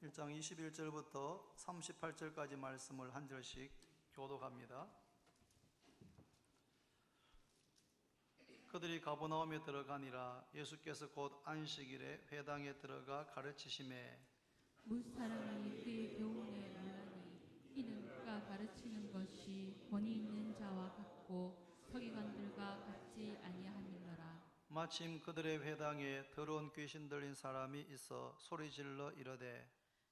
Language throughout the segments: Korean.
1장 21절부터 38절까지 말씀을 한 절씩 교독합니다. 그들이 가버나움에 들어가니라. 예수께서 곧 안식일에 회당에 들어가 가르치시매 무사람이 그의 교훈에 놀라니 이는 그가 가르치는 것이 권위 있는 자와 같고 서기관들과 같지 아니함이더라. 마침 그들의 회당에 더러운 귀신 들린 사람이 있어 소리질러 이르되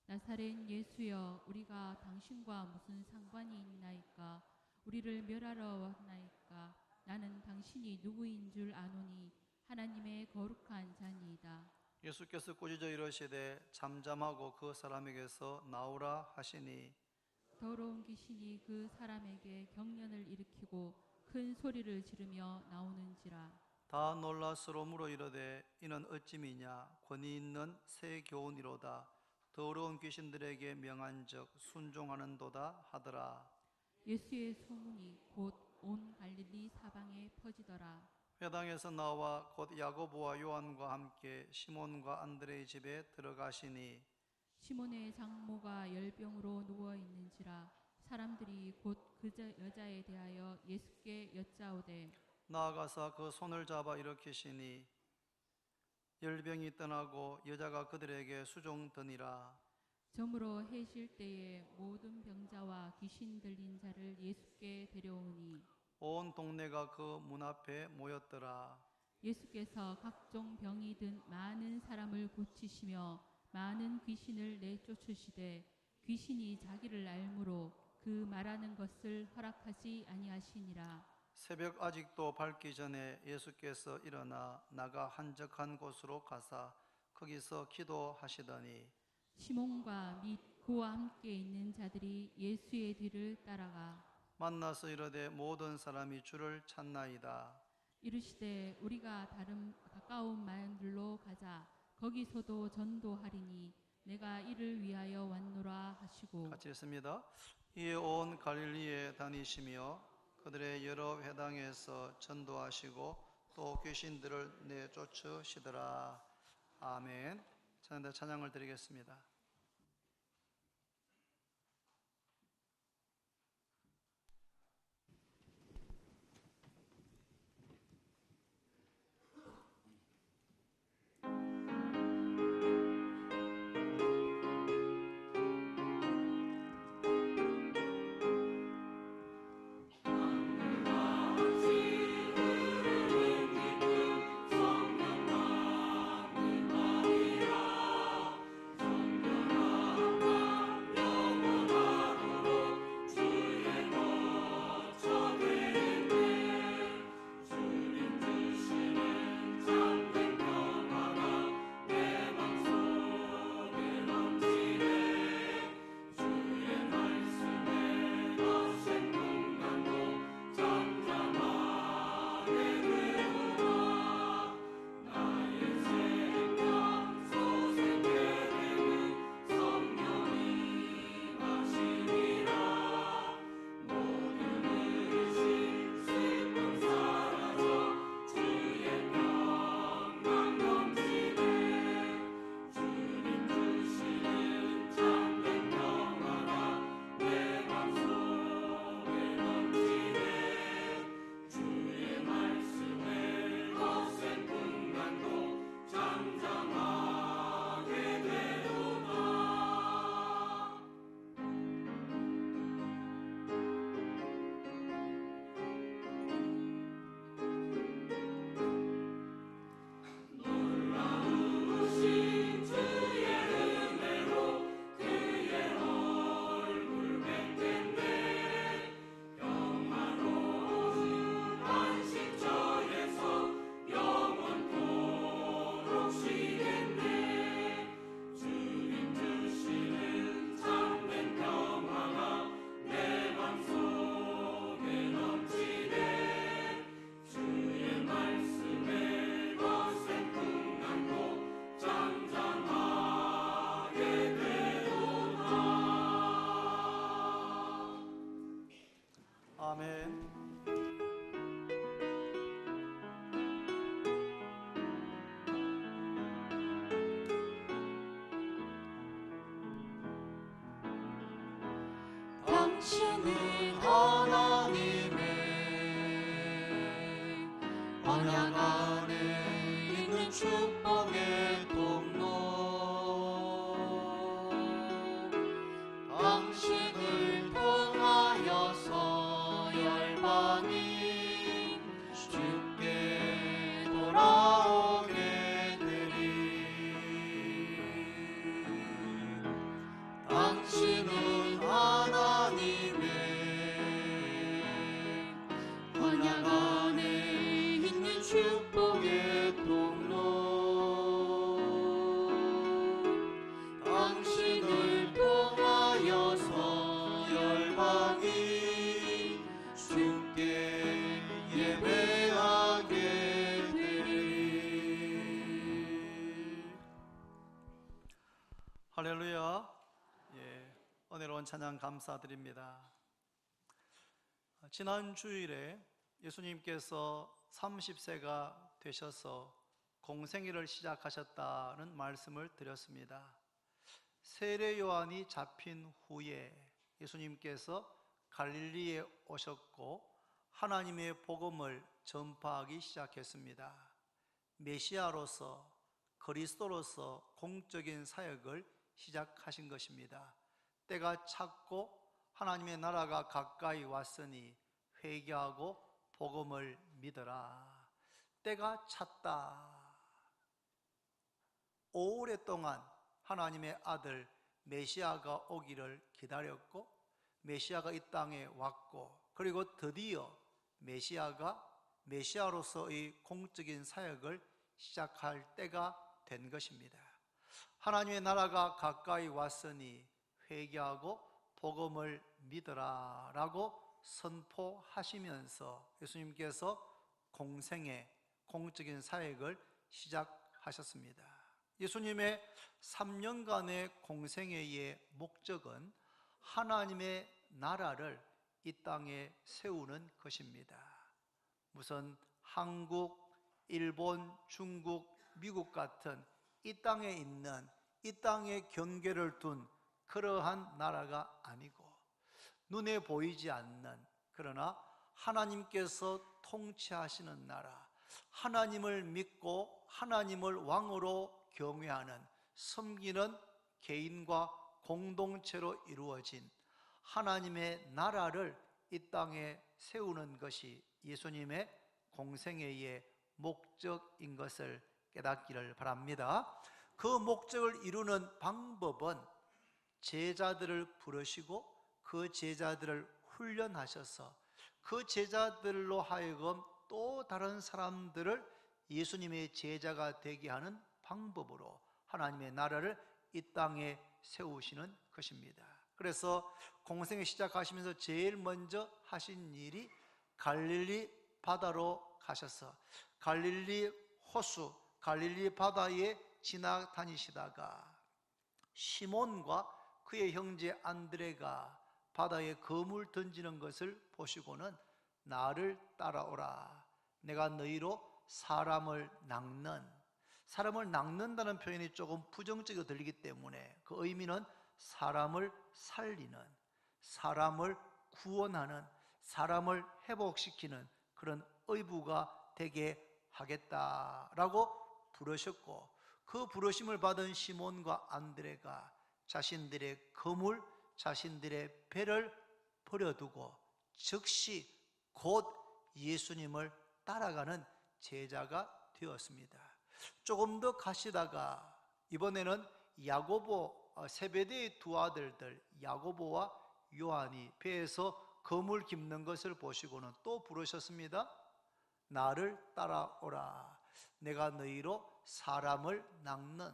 나사렛 예수여, 우리가 당신과 무슨 상관이 있나이까? 우리를 멸하러 왔나이까? 나는 당신이 누구인 줄 아노니 하나님의 거룩한 자니이다. 예수께서 꾸짖어 이르시되 잠잠하고 그 사람에게서 나오라 하시니 더러운 귀신이 그 사람에게 경련을 일으키고 큰 소리를 지르며 나오는지라. 다 놀라 서로 물어 이르되 이는 어찌미냐? 권위 있는 새 교훈이로다. 더러운 귀신들에게 명한즉 순종하는도다 하더라. 예수의 소문이 곧 온 갈릴리 사방에 퍼지더라. 회당에서 나와 곧 야고보와 요한과 함께 시몬과 안드레의 집에 들어가시니 시몬의 장모가 열병으로 누워 있는지라. 사람들이 곧 그 여자에 대하여 예수께 여짜오되 나아가서 그 손을 잡아 일으키시니 열병이 떠나고 여자가 그들에게 수종드니라. 저물어 해질 때에 모든 병자와 귀신 들린 자를 예수께 데려오니 온 동네가 그 문 앞에 모였더라. 예수께서 각종 병이 든 많은 사람을 고치시며 많은 귀신을 내쫓으시되 귀신이 자기를 알므로 그 말하는 것을 허락하지 아니하시니라. 새벽 아직도 밝기 전에 예수께서 일어나 나가 한적한 곳으로 가사 거기서 기도하시더니 시몬과 및 그와 함께 있는 자들이 예수의 뒤를 따라가 만나서 이르되 모든 사람이 주를 찾나이다. 이르시되 우리가 다른 가까운 마을들로 가자. 거기서도 전도하리니 내가 이를 위하여 왔노라 하시고 같이 읽습니다. 이에 온 갈릴리에 다니시며 그들의 여러 회당에서 전도하시고 또 귀신들을 내쫓으시더라. 아멘. 찬양을 드리겠습니다. 당신은 하나님의 언약 안에 있는 축복의 통로, 당신을 통하여서 열방이 주께 돌아오게 되리. 당신은 하나님의 언약 안에 있는 축복의 통로, 당신을 통하여서 열방이 주께 예배하게 되리. 할렐루야. 예, 은혜로운 찬양 감사드립니다. 지난 주일에 예수님께서 30세가 되셔서 공생애를 시작하셨다는 말씀을 드렸습니다. 세례 요한이 잡힌 후에 예수님께서 갈릴리에 오셨고 하나님의 복음을 전파하기 시작했습니다. 메시아로서, 그리스도로서 공적인 사역을 시작하신 것입니다. 때가 찼고 하나님의 나라가 가까이 왔으니 회개하고 복음을 믿어라. 때가 찼다. 오랫동안 하나님의 아들 메시아가 오기를 기다렸고, 메시아가 이 땅에 왔고, 그리고 드디어 메시아가 메시아로서의 공적인 사역을 시작할 때가 된 것입니다. 하나님의 나라가 가까이 왔으니 회개하고 복음을 믿어라 라고 선포하시면서 예수님께서 공생애, 공적인 사역을 시작하셨습니다. 예수님의 3년간의 공생애의 목적은 하나님의 나라를 이 땅에 세우는 것입니다. 무슨 한국, 일본, 중국, 미국 같은 이 땅에 있는, 이 땅의 경계를 둔 그러한 나라가 아니고, 눈에 보이지 않는, 그러나 하나님께서 통치하시는 나라, 하나님을 믿고 하나님을 왕으로 경외하는, 섬기는 개인과 공동체로 이루어진 하나님의 나라를 이 땅에 세우는 것이 예수님의 공생애의 목적인 것을 깨닫기를 바랍니다. 그 목적을 이루는 방법은 제자들을 부르시고 그 제자들을 훈련하셔서 그 제자들로 하여금 또 다른 사람들을 예수님의 제자가 되게 하는 방법으로 하나님의 나라를 이 땅에 세우시는 것입니다. 그래서 공생애 시작하시면서 제일 먼저 하신 일이 갈릴리 바다로 가셔서 갈릴리 호수, 갈릴리 바다에 지나다니시다가 시몬과 그의 형제 안드레가 바다에 그물 던지는 것을 보시고는 나를 따라오라, 내가 너희로 사람을 낚는다는 표현이 조금 부정적으로 들리기 때문에 그 의미는 사람을 살리는, 사람을 구원하는, 사람을 회복시키는 그런 의부가 되게 하겠다라고 부르셨고, 그 부르심을 받은 시몬과 안드레가 자신들의 그물, 자신들의 배를 버려두고 즉시 곧 예수님을 따라가는 제자가 되었습니다. 조금 더 가시다가 이번에는 야고보, 세베대의 두 아들들 야고보와 요한이 배에서 그물 깁는 것을 보시고는 또 부르셨습니다. 나를 따라오라, 내가 너희로 사람을 낚는,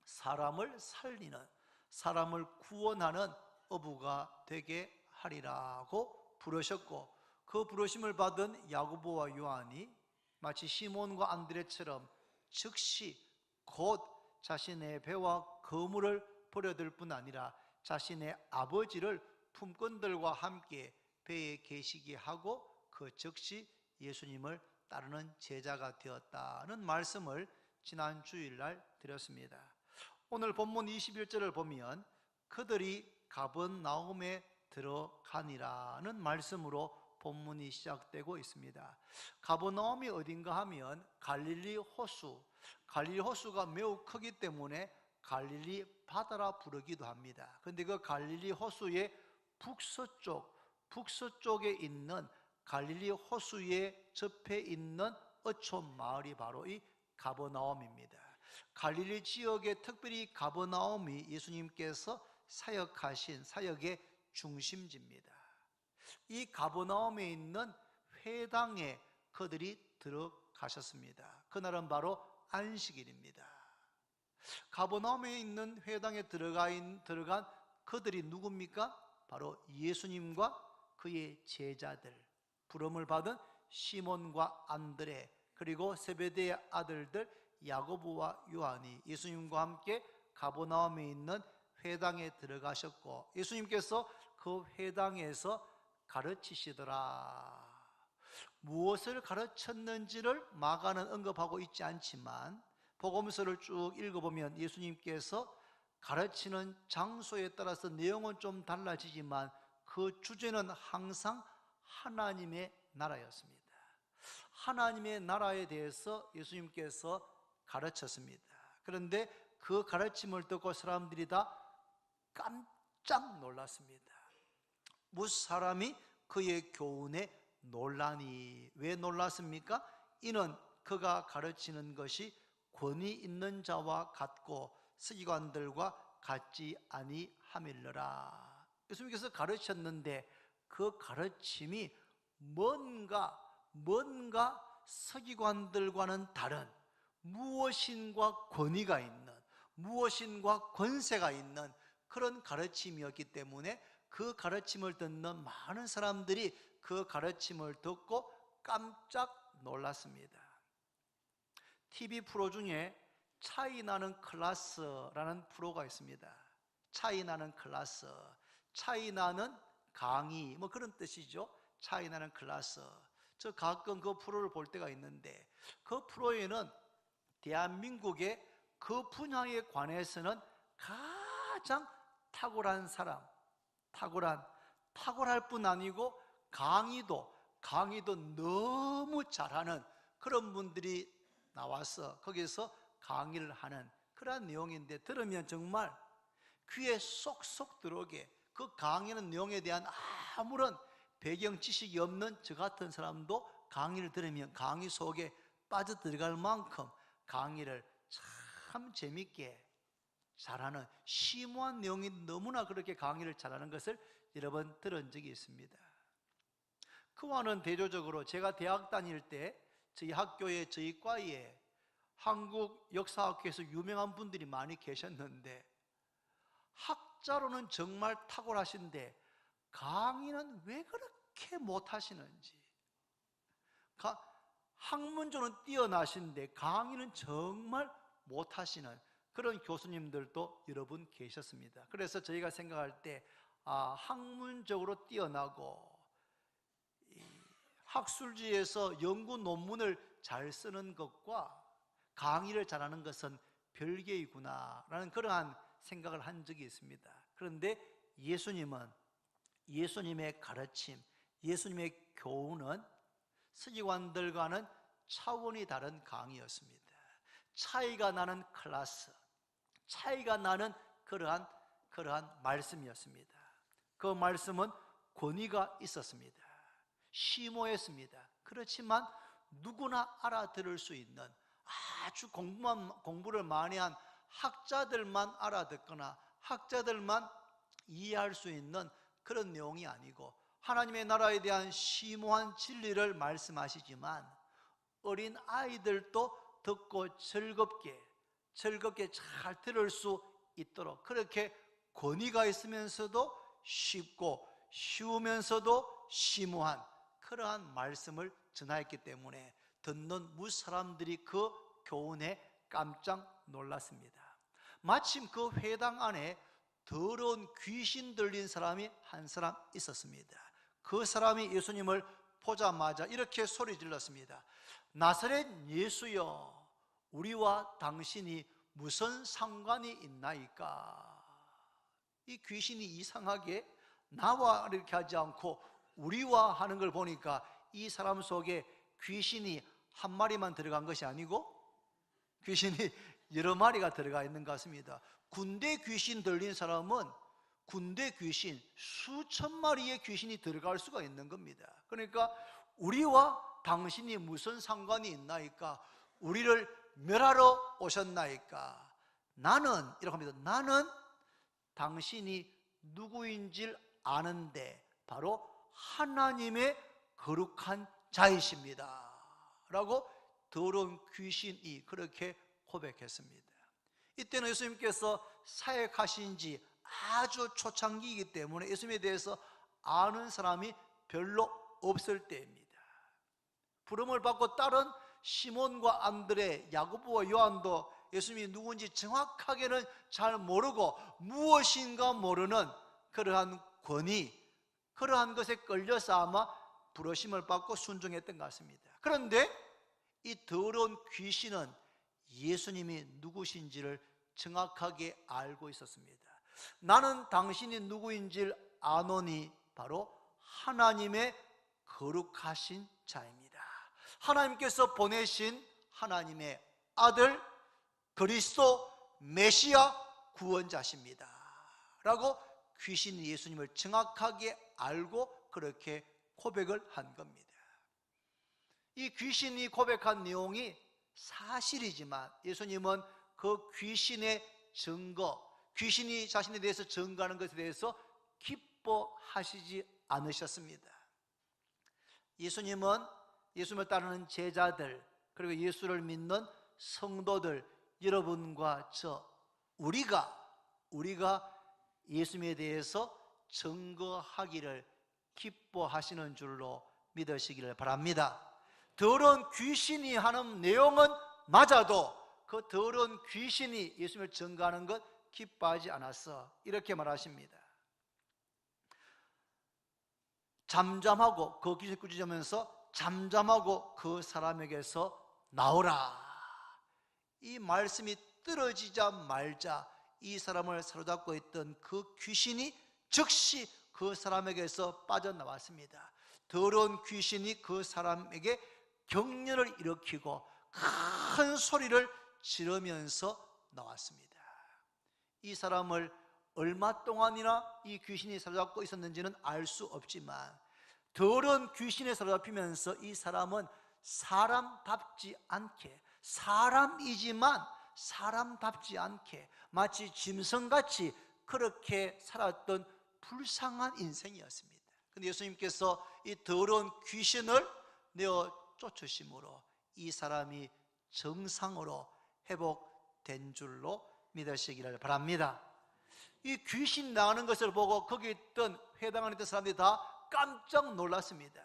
사람을 살리는, 사람을 구원하는 어부가 되게 하리라고 부르셨고, 그 부르심을 받은 야고보와 요한이 마치 시몬과 안드레처럼 즉시 곧 자신의 배와 그물을 버려둘 뿐 아니라 자신의 아버지를 품꾼들과 함께 배에 계시게 하고 그 즉시 예수님을 따르는 제자가 되었다는 말씀을 지난 주일날 드렸습니다. 오늘 본문 21절을 보면 그들이 가버나움에 들어가니라는 말씀으로 본문이 시작되고 있습니다. 가버나움이 어딘가 하면 갈릴리 호수가 매우 크기 때문에 갈릴리 바다라 부르기도 합니다. 그런데 그 갈릴리 호수의 북서쪽에 있는 갈릴리 호수에 접해 있는 어촌 마을이 바로 이 가버나움입니다. 갈릴리 지역에 특별히 가버나움이 예수님께서 사역하신 사역의 중심지입니다. 이 가버나움에 있는 회당에 그들이 들어가셨습니다. 그날은 바로 안식일입니다. 가버나움에 있는 회당에 들어간 그들이 누굽니까? 바로 예수님과 그의 제자들, 부름을 받은 시몬과 안드레, 그리고 세베대의 아들들 야고보와 요한이 예수님과 함께 가버나움에 있는 회당에 들어가셨고, 예수님께서 그 회당에서 가르치시더라. 무엇을 가르쳤는지를 마가는 언급하고 있지 않지만 복음서를 쭉 읽어보면 예수님께서 가르치는 장소에 따라서 내용은 좀 달라지지만 그 주제는 항상 하나님의 나라였습니다. 하나님의 나라에 대해서 예수님께서 가르쳤습니다. 그런데 그 가르침을 듣고 사람들이 다 깜짝 놀랐습니다. 무슨 사람이 그의 교훈에 놀라니. 왜 놀랐습니까? 이는 그가 가르치는 것이 권위 있는 자와 같고 서기관들과 같지 아니함일러라. 예수님께서 가르쳤는데 그 가르침이 뭔가 서기관들과는 다른 무엇인가 권위가 있는, 무엇인가 권세가 있는 그런 가르침이었기 때문에 그 가르침을 듣는 많은 사람들이 그 가르침을 듣고 깜짝 놀랐습니다. TV 프로 중에 차이 나는 클래스라는 프로가 있습니다. 차이 나는 클래스, 차이 나는 강의, 뭐 그런 뜻이죠. 차이 나는 클래스. 저 가끔 그 프로를 볼 때가 있는데 그 프로에는 대한민국의 그 분야에 관해서는 가장 탁월한 사람, 탁월할 뿐 아니고 강의도 너무 잘하는 그런 분들이 나와서 거기서 강의를 하는 그런 내용인데, 들으면 정말 귀에 쏙쏙 들어오게, 그 강의하는 내용에 대한 아무런 배경 지식이 없는 저 같은 사람도 강의를 들으면 강의 속에 빠져들어갈 만큼 강의를 참 재밌게 잘하는, 심오한 내용이 너무나 그렇게 강의를 잘하는 것을 여러 번 들은 적이 있습니다. 그와는 대조적으로 제가 대학 다닐 때 저희 학교에, 저희 과에 한국 역사학회에서 유명한 분들이 많이 계셨는데 학자로는 정말 탁월하신데 강의는 왜 그렇게 못하시는지, 학문적으로는 뛰어나신데 강의는 정말 못하시는 그런 교수님들도 여러 분 계셨습니다. 그래서 저희가 생각할 때 학문적으로 뛰어나고 학술지에서 연구 논문을 잘 쓰는 것과 강의를 잘하는 것은 별개이구나라는 그러한 생각을 한 적이 있습니다. 그런데 예수님은, 예수님의 가르침, 예수님의 교훈은 서기관들과는 차원이 다른 강의였습니다. 차이가 나는 클래스, 차이가 나는 그러한 말씀이었습니다. 그 말씀은 권위가 있었습니다. 심오했습니다. 그렇지만 누구나 알아들을 수 있는, 아주 공부를 많이 한 학자들만 알아듣거나 학자들만 이해할 수 있는 그런 내용이 아니고, 하나님의 나라에 대한 심오한 진리를 말씀하시지만 어린 아이들도 듣고 즐겁게 잘 들을 수 있도록 그렇게 권위가 있으면서도 쉽고 쉬우면서도 심오한 그러한 말씀을 전하였기 때문에 듣는 무사람들이 그 교훈에 깜짝 놀랐습니다. 마침 그 회당 안에 더러운 귀신 들린 사람이 한 사람 있었습니다. 그 사람이 예수님을 보자마자 이렇게 소리 질렀습니다. 나사렛 예수여, 우리와 당신이 무슨 상관이 있나이까? 이 귀신이 이상하게 나와 이렇게 하지 않고 우리와 하는 걸 보니까 이 사람 속에 귀신이 한 마리만 들어간 것이 아니고 귀신이 여러 마리가 들어가 있는 것 같습니다. 군대 귀신 들린 사람은 군대 귀신 수천 마리의 귀신이 들어갈 수가 있는 겁니다. 그러니까 우리와 당신이 무슨 상관이 있나이까? 우리를 멸하러 오셨나이까? 나는 이렇게 합니다. 나는 당신이 누구인지 아는데 바로 하나님의 거룩한 자이십니다 라고 더러운 귀신이 그렇게 고백했습니다. 이때는 예수님께서 사역하신 지 아주 초창기이기 때문에 예수님에 대해서 아는 사람이 별로 없을 때입니다. 부름을 받고 따른 시몬과 안드레, 야고보와 요한도 예수님이 누군지 정확하게는 잘 모르고 무엇인가 모르는 그러한 권위, 그러한 것에 끌려서 아마 부르심을 받고 순종했던 것 같습니다. 그런데 이 더러운 귀신은 예수님이 누구신지를 정확하게 알고 있었습니다. 나는 당신이 누구인지를 아노니 바로 하나님의 거룩하신 자입니다. 하나님께서 보내신 하나님의 아들 그리스도 메시아 구원자십니다 라고 귀신이 예수님을 정확하게 알고 그렇게 고백을 한 겁니다. 이 귀신이 고백한 내용이 사실이지만 예수님은 그 귀신의 증거, 귀신이 자신에 대해서 증거하는 것에 대해서 기뻐하시지 않으셨습니다. 예수님은 예수님을 따르는 제자들, 그리고 예수를 믿는 성도들, 여러분과 우리가 예수님에 대해서 증거하기를 기뻐하시는 줄로 믿으시기를 바랍니다. 더러운 귀신이 하는 내용은 맞아도 그 더러운 귀신이 예수님을 증거하는 것 기뻐하지 않았어 이렇게 말하십니다. 잠잠하고 그 귀신을 꾸짖으면서 잠잠하고 그 사람에게서 나오라. 이 말씀이 떨어지자 말자 이 사람을 사로잡고 있던 그 귀신이 즉시 그 사람에게서 빠져나왔습니다. 더러운 귀신이 그 사람에게 경련을 일으키고 큰 소리를 지르면서 나왔습니다. 이 사람을 얼마 동안이나 이 귀신이 사로잡고 있었는지는 알 수 없지만 더러운 귀신에 사로잡히면서 이 사람은 사람답지 않게, 사람이지만 사람답지 않게 마치 짐승같이 그렇게 살았던 불쌍한 인생이었습니다. 그런데 예수님께서 이 더러운 귀신을 내어 쫓으심으로 이 사람이 정상으로 회복된 줄로 믿으시기를 바랍니다. 이 귀신 나가는 것을 보고 거기 있던 회당 안에 있던 사람들이 다 깜짝 놀랐습니다.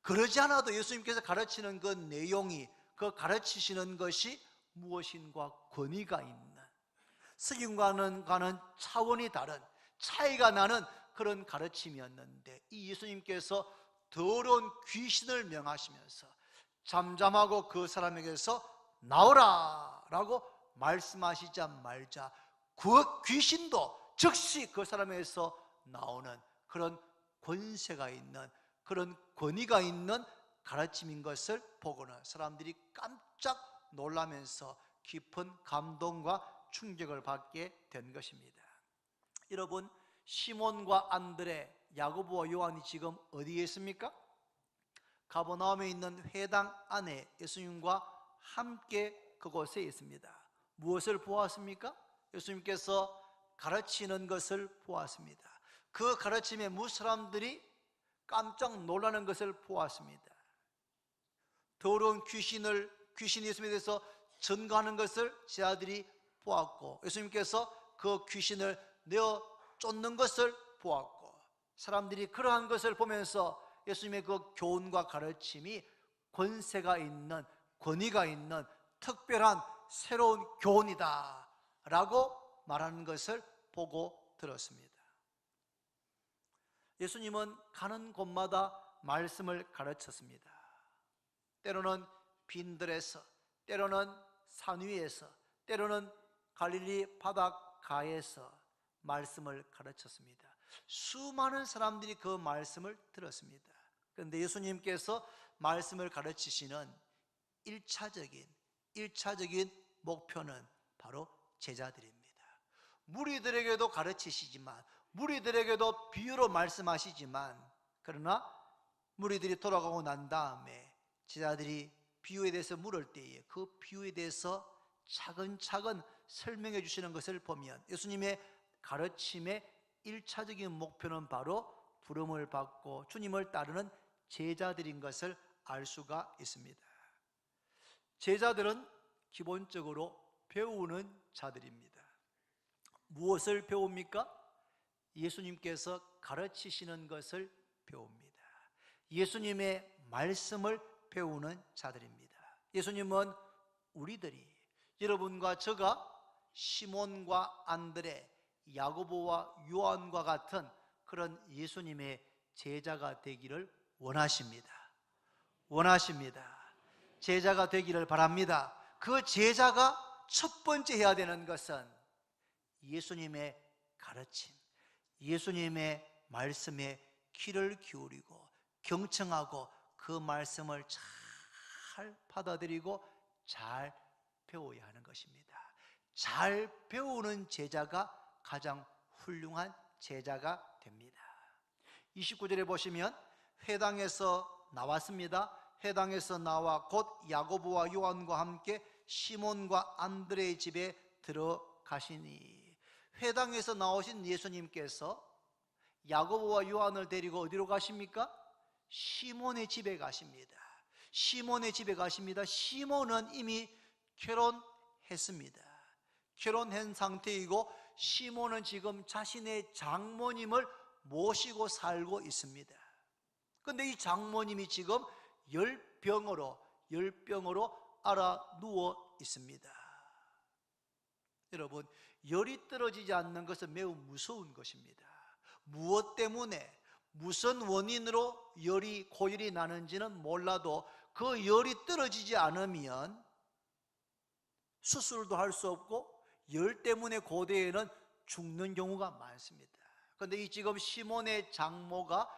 그러지 않아도 예수님께서 가르치는 그 내용이, 그 가르치시는 것이 무엇인가 권위가 있는, 석윤과는 차원이 다른 차이가 나는 그런 가르침이었는데 이 예수님께서 더러운 귀신을 명하시면서 잠잠하고 그 사람에게서 나오라 라고 말씀하시자 말자 그 귀신도 즉시 그 사람에게서 나오는 그런 권세가 있는, 그런 권위가 있는 가르침인 것을 보고는 사람들이 깜짝 놀라면서 깊은 감동과 충격을 받게 된 것입니다. 여러분, 시몬과 안드레, 야고보와 요한이 지금 어디에 있습니까? 가버나움에 있는 회당 안에 예수님과 함께 그곳에 있습니다. 무엇을 보았습니까? 예수님께서 가르치는 것을 보았습니다. 그 가르침에 무사람들이 깜짝 놀라는 것을 보았습니다. 더러운 귀신이 예수님에 대해서 전가하는 것을 제자들이 보았고 예수님께서 그 귀신을 내어 쫓는 것을 보았고 사람들이 그러한 것을 보면서 예수님의 그 교훈과 가르침이 권세가 있는, 권위가 있는 특별한 새로운 교훈이다 라고 말하는 것을 보고 들었습니다. 예수님은 가는 곳마다 말씀을 가르쳤습니다. 때로는 빈들에서, 때로는 산 위에서, 때로는 갈릴리 바닷가에서 말씀을 가르쳤습니다. 수많은 사람들이 그 말씀을 들었습니다. 그런데 예수님께서 말씀을 가르치시는 1차적인 목표는 바로 제자들입니다. 무리들에게도 가르치시지만, 무리들에게도 비유로 말씀하시지만, 그러나 무리들이 돌아가고 난 다음에 제자들이 비유에 대해서 물을 때에 그 비유에 대해서 차근차근 설명해 주시는 것을 보면 예수님의 가르침의 1차적인 목표는 바로 부름을 받고 주님을 따르는 제자들인 것을 알 수가 있습니다. 제자들은 기본적으로 배우는 자들입니다. 무엇을 배웁니까? 예수님께서 가르치시는 것을 배웁니다. 예수님의 말씀을 배우는 자들입니다. 예수님은 우리들이, 여러분과 저가 시몬과 안드레, 야고보와 요한과 같은 그런 예수님의 제자가 되기를 원하십니다. 제자가 되기를 바랍니다. 그 제자가 첫 번째 해야 되는 것은 예수님의 가르침, 예수님의 말씀에 귀를 기울이고 경청하고 그 말씀을 잘 받아들이고 잘 배워야 하는 것입니다. 잘 배우는 제자가 가장 훌륭한 제자가 됩니다. 29절에 보시면 회당에서 나왔습니다. 회당에서 나와 곧 야고보와 요한과 함께 시몬과 안드레의 집에 들어가시니, 회당에서 나오신 예수님께서 야고보와 요한을 데리고 어디로 가십니까? 시몬의 집에 가십니다. 시몬은 이미 결혼했습니다. 결혼한 상태이고 시몬은 지금 자신의 장모님을 모시고 살고 있습니다. 그런데 이 장모님이 지금 열병으로 알아 누워 있습니다. 여러분, 열이 떨어지지 않는 것은 매우 무서운 것입니다. 무엇 때문에, 무슨 원인으로 고열이 나는지는 몰라도 그 열이 떨어지지 않으면 수술도 할 수 없고 열 때문에 고대에는 죽는 경우가 많습니다. 그런데 이 지금 시몬의 장모가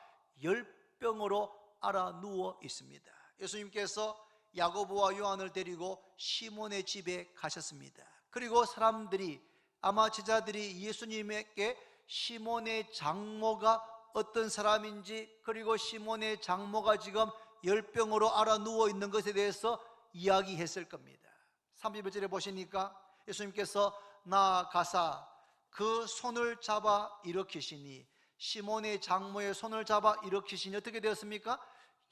열병으로 알아 누워 있습니다. 예수님께서 야고보와 요한을 데리고 시몬의 집에 가셨습니다. 그리고 사람들이, 아마 제자들이 예수님에게 시몬의 장모가 어떤 사람인지, 그리고 시몬의 장모가 지금 열병으로 알아 누워 있는 것에 대해서 이야기했을 겁니다. 31절에 보시니까 예수님께서 나아가사 그 손을 잡아 일으키시니, 시몬의 장모의 손을 잡아 일으키시니 어떻게 되었습니까?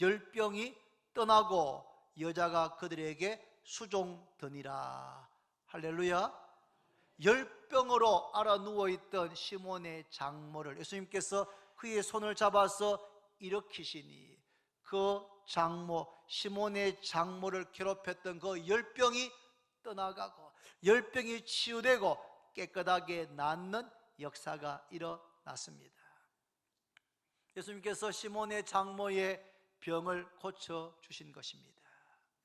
열병이 떠나고 여자가 그들에게 수종드니라. 할렐루야. 열병으로 알아 누워있던 시몬의 장모를 예수님께서 그의 손을 잡아서 일으키시니, 그 장모, 시몬의 장모를 괴롭혔던 그 열병이 떠나가고 열병이 치유되고 깨끗하게 낫는 역사가 일어났습니다. 예수님께서 시몬의 장모의 병을 고쳐주신 것입니다.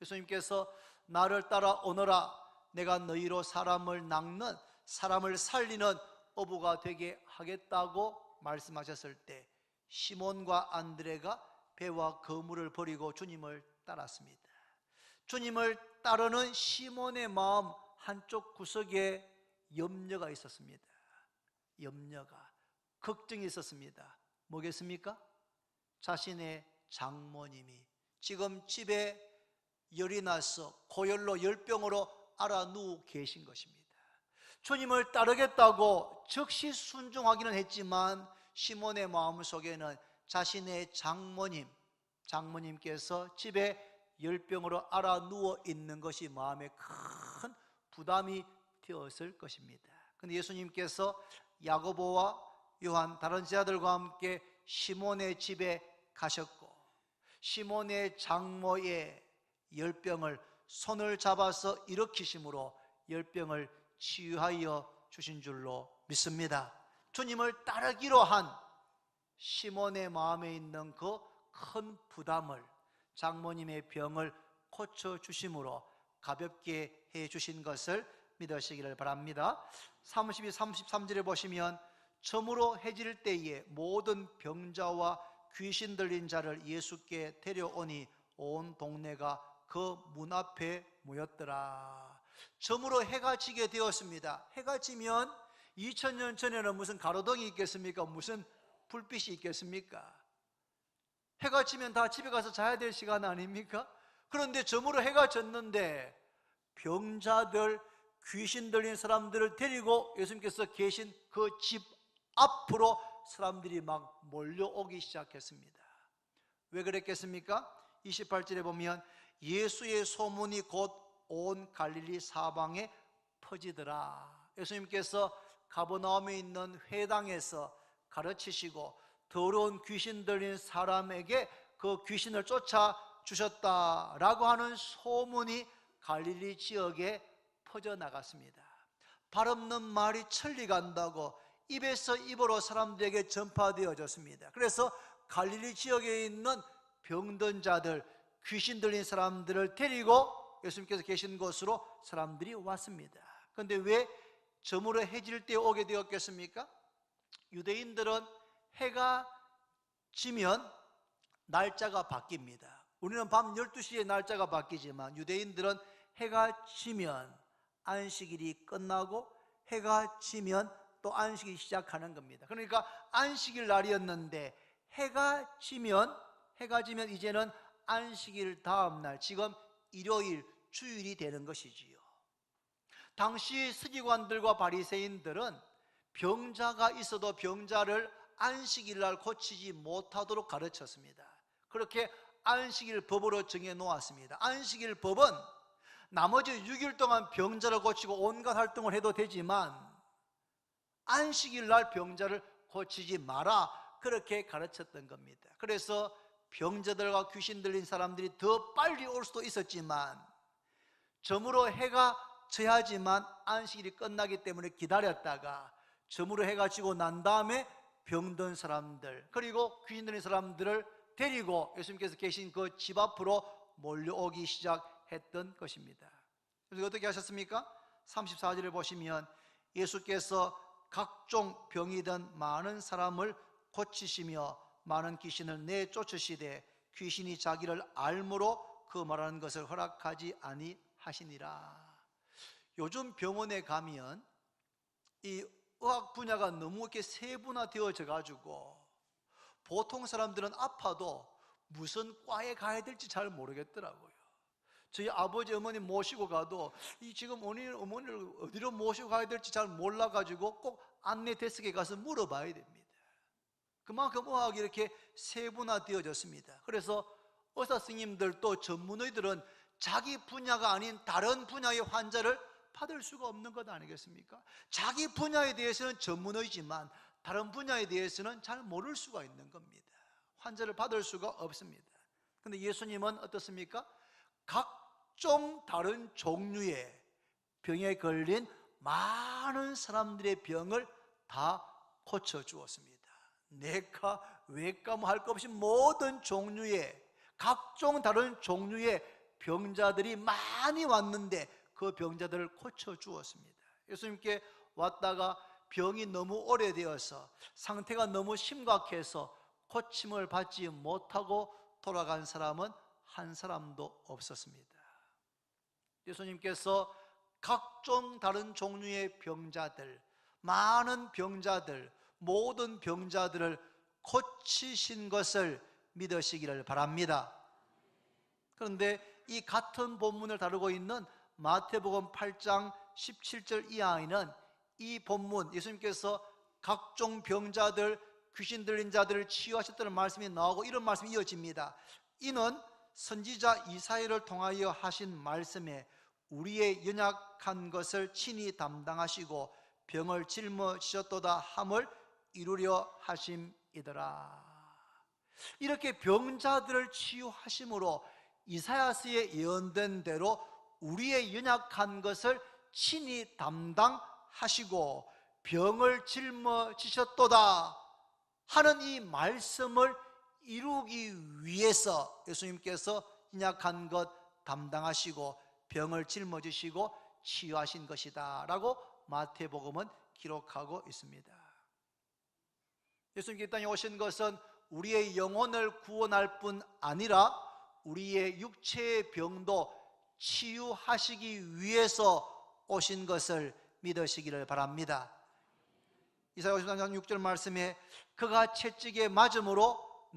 예수님께서 나를 따라 오너라, 내가 너희로 사람을 낚는, 사람을 살리는 어부가 되게 하겠다고 말씀하셨을 때 시몬과 안드레가 배와 그물을 버리고 주님을 따랐습니다. 주님을 따르는 시몬의 마음 한쪽 구석에 염려가 있었습니다. 걱정이 있었습니다. 뭐겠습니까? 자신의 장모님이 지금 집에 열이 나서 고열로 열병으로 알아 누워 계신 것입니다. 주님을 따르겠다고 즉시 순종하기는 했지만 시몬의 마음속에는 자신의 장모님께서 집에 열병으로 알아 누워 있는 것이 마음에 큰 부담이 되었을 것입니다. 그런데 예수님께서 야고보와 요한, 다른 제자들과 함께 시몬의 집에 가셨고, 시몬의 장모의 열병을 손을 잡아서 일으키심으로 열병을 치유하여 주신 줄로 믿습니다. 주님을 따르기로 한 시몬의 마음에 있는 그 큰 부담을, 장모님의 병을 고쳐주심으로 가볍게 해주신 것을 믿으시기를 바랍니다. 32, 33절에 보시면 저물어 해질 때에 모든 병자와 귀신 들린 자를 예수께 데려오니 온 동네가 그 문 앞에 모였더라. 저물어 해가 지게 되었습니다. 해가 지면 2000년 전에는 무슨 가로등이 있겠습니까? 무슨 불빛이 있겠습니까? 해가 지면 다 집에 가서 자야 될 시간 아닙니까? 그런데 저물어 해가 졌는데 병자들, 귀신 들린 사람들을 데리고 예수님께서 계신 그 집 앞으로 사람들이 막 몰려오기 시작했습니다. 왜 그랬겠습니까? 28절에 보면 예수의 소문이 곧 온 갈릴리 사방에 퍼지더라. 예수님께서 가버나움에 있는 회당에서 가르치시고 더러운 귀신 들린 사람에게 그 귀신을 쫓아 주셨다라고 하는 소문이 갈릴리 지역에 퍼져나갔습니다. 발없는 말이 천리 간다고 입에서 입으로 사람들에게 전파되어졌습니다. 그래서 갈릴리 지역에 있는 병든 자들, 귀신 들린 사람들을 데리고 예수님께서 계신 곳으로 사람들이 왔습니다. 그런데 왜 저물어 해질 때 오게 되었겠습니까? 유대인들은 해가 지면 날짜가 바뀝니다. 우리는 밤 12시에 날짜가 바뀌지만 유대인들은 해가 지면 안식일이 끝나고 해가 지면 또 안식일이 시작하는 겁니다. 그러니까 안식일 날이었는데 해가 지면 이제는 안식일 다음 날, 지금 일요일, 주일이 되는 것이지요. 당시 서기관들과 바리새인들은 병자가 있어도 병자를 안식일 날 고치지 못하도록 가르쳤습니다. 그렇게 안식일 법으로 정해 놓았습니다. 안식일 법은 나머지 6일 동안 병자를 고치고 온갖 활동을 해도 되지만 안식일 날 병자를 고치지 마라, 그렇게 가르쳤던 겁니다. 그래서 병자들과 귀신 들린 사람들이 더 빨리 올 수도 있었지만 저물어 해가 져야지만 안식일이 끝나기 때문에 기다렸다가 저물어 해가 지고 난 다음에 병든 사람들 그리고 귀신 들린 사람들을 데리고 예수님께서 계신 그 집 앞으로 몰려오기 시작했던 것입니다. 그래서 어떻게 하셨습니까? 34절을 보시면 예수께서 각종 병이든 많은 사람을 고치시며 많은 귀신을 내쫓으시되 귀신이 자기를 알므로 그 말하는 것을 허락하지 아니하시니라. 요즘 병원에 가면 이 의학 분야가 너무 이렇게 세분화되어져 가지고 보통 사람들은 아파도 무슨 과에 가야 될지 잘 모르겠더라고요. 저희 아버지 어머니 모시고 가도 지금 어머니를 어디로 모시고 가야 될지 잘 몰라가지고 꼭 안내 데스크에 가서 물어봐야 됩니다. 그만큼 의학이 이렇게 세분화되어졌습니다. 그래서 의사 선생님들도 전문의들은 자기 분야가 아닌 다른 분야의 환자를 받을 수가 없는 것 아니겠습니까? 자기 분야에 대해서는 전문의지만 다른 분야에 대해서는 잘 모를 수가 있는 겁니다. 환자를 받을 수가 없습니다. 그런데 예수님은 어떻습니까? 각종 다른 종류의 병에 걸린 많은 사람들의 병을 다 고쳐주었습니다. 내과, 외과 뭐 할 것 없이 모든 종류의 각종 다른 종류의 병자들이 많이 왔는데 그 병자들을 고쳐주었습니다. 예수님께 왔다가 병이 너무 오래되어서 상태가 너무 심각해서 고침을 받지 못하고 돌아간 사람은 한 사람도 없었습니다. 예수님께서 각종 다른 종류의 병자들, 많은 병자들, 모든 병자들을 고치신 것을 믿으시기를 바랍니다. 그런데 이 같은 본문을 다루고 있는 마태복음 8장 17절 이하에는 이 본문 예수님께서 각종 병자들, 귀신 들린 자들을 치유하셨다는 말씀이 나오고 이런 말씀이 이어집니다. 이는 선지자 이사야를 통하여 하신 말씀에 우리의 연약한 것을 친히 담당하시고 병을 짊어지셨도다 함을 이루려 하심이더라. 이렇게 병자들을 치유하심으로 이사야서에 예언된 대로 우리의 연약한 것을 친히 담당하시고 병을 짊어지셨도다 하는 이 말씀을 이루기 위해서 예수님께서 연약한 것 담당하시고 병을 짊어지시고 치유하신 것이다 라고 마태복음은 기록하고 있습니다. 예수님께 이 땅에 오신 것은 우리의 영혼을 구원할 뿐 아니라 우리의 육체의 병도 치유하시기 위해서 오신 것을 믿으시기를 바랍니다. 이사야 53장 6절 말씀에 그가 채찍에 맞음으로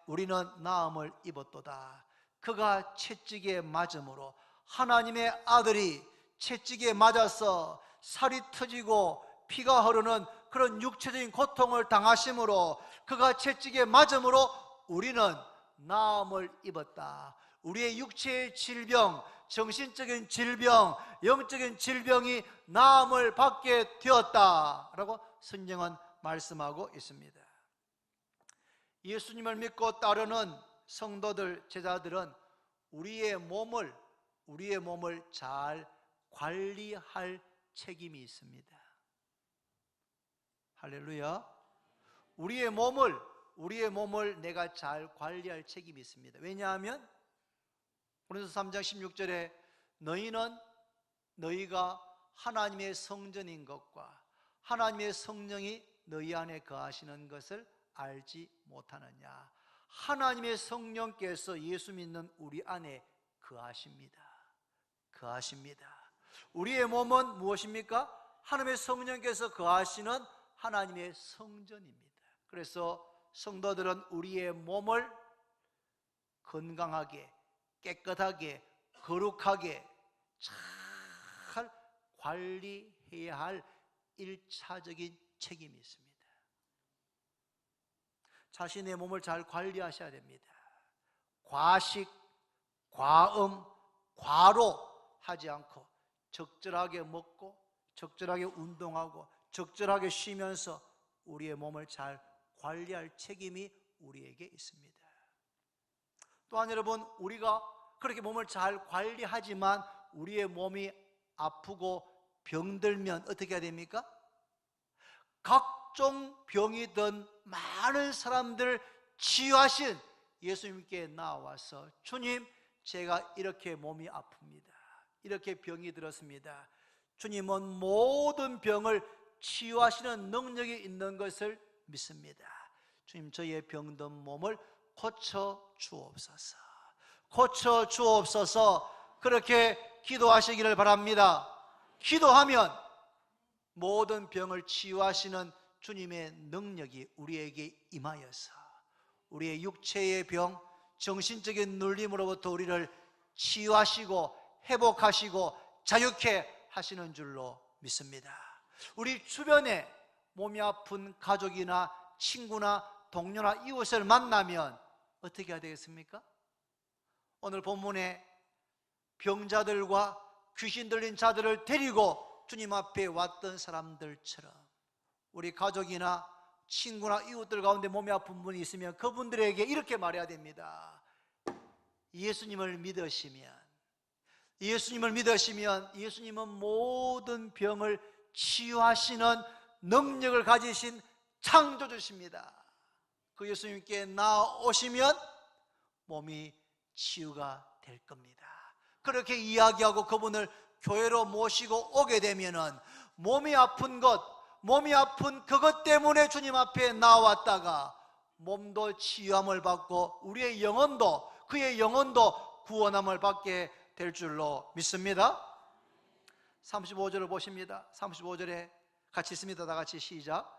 우리는 나음을 입었도다. 그가 채찍에 맞음으로, 하나님의 아들이 채찍에 맞아서 살이 터지고 피가 흐르는 그런 육체적인 고통을 당하심으로, 그가 채찍에 맞음으로 우리는 나음을 입었다. 우리의 육체의 질병, 정신적인 질병, 영적인 질병이 나음을 받게 되었다라고 성경은 말씀하고 있습니다. 예수님을 믿고 따르는 성도들, 제자들은 우리의 몸을 잘 관리할 책임이 있습니다. 할렐루야. 우리의 몸을 내가 잘 관리할 책임이 있습니다. 왜냐하면 고린도서 3장 16절에 너희가 하나님의 성전인 것과 하나님의 성령이 너희 안에 거하시는 것을 알지 못하느냐. 하나님의 성령께서 예수 믿는 우리 안에 거하십니다. 우리의 몸은 무엇입니까? 하나님의 성령께서 거하시는 하나님의 성전입니다. 그래서 성도들은 우리의 몸을 건강하게, 깨끗하게, 거룩하게 잘 관리해야 할 일차적인 책임이 있습니다. 자신의 몸을 잘 관리하셔야 됩니다. 과식, 과음, 과로 하지 않고 적절하게 먹고 적절하게 운동하고 적절하게 쉬면서 우리의 몸을 잘 관리할 책임이 우리에게 있습니다. 또한 여러분, 우리가 그렇게 몸을 잘 관리하지만 우리의 몸이 아프고 병들면 어떻게 해야 됩니까? 각종 병이 든 많은 사람들 치유하신 예수님께 나와서 주님, 제가 이렇게 몸이 아픕니다. 이렇게 병이 들었습니다. 주님은 모든 병을 치유하시는 능력이 있는 것을 믿습니다. 주님, 저의 병든 몸을 고쳐 주옵소서. 고쳐 주옵소서. 그렇게 기도하시기를 바랍니다. 기도하면 모든 병을 치유하시는 주님의 능력이 우리에게 임하여서 우리의 육체의 병, 정신적인 눌림으로부터 우리를 치유하시고 회복하시고 자유케 하시는 줄로 믿습니다. 우리 주변에 몸이 아픈 가족이나 친구나 동료나 이웃을 만나면 어떻게 해야 되겠습니까? 오늘 본문에 병자들과 귀신 들린 자들을 데리고 주님 앞에 왔던 사람들처럼 우리 가족이나 친구나 이웃들 가운데 몸이 아픈 분이 있으면 그분들에게 이렇게 말해야 됩니다. 예수님을 믿으시면 예수님은 모든 병을 치유하시는 능력을 가지신 창조주십니다. 그 예수님께 나오시면 몸이 치유가 될 겁니다. 그렇게 이야기하고 그분을 교회로 모시고 오게 되면은 몸이 아픈 그것 때문에 주님 앞에 나왔다가 몸도 치유함을 받고 우리의 영혼도, 그의 영혼도 구원함을 받게 될 줄로 믿습니다. 35절을 보십니다. 35절에 같이 있습니다. 다 같이 시작.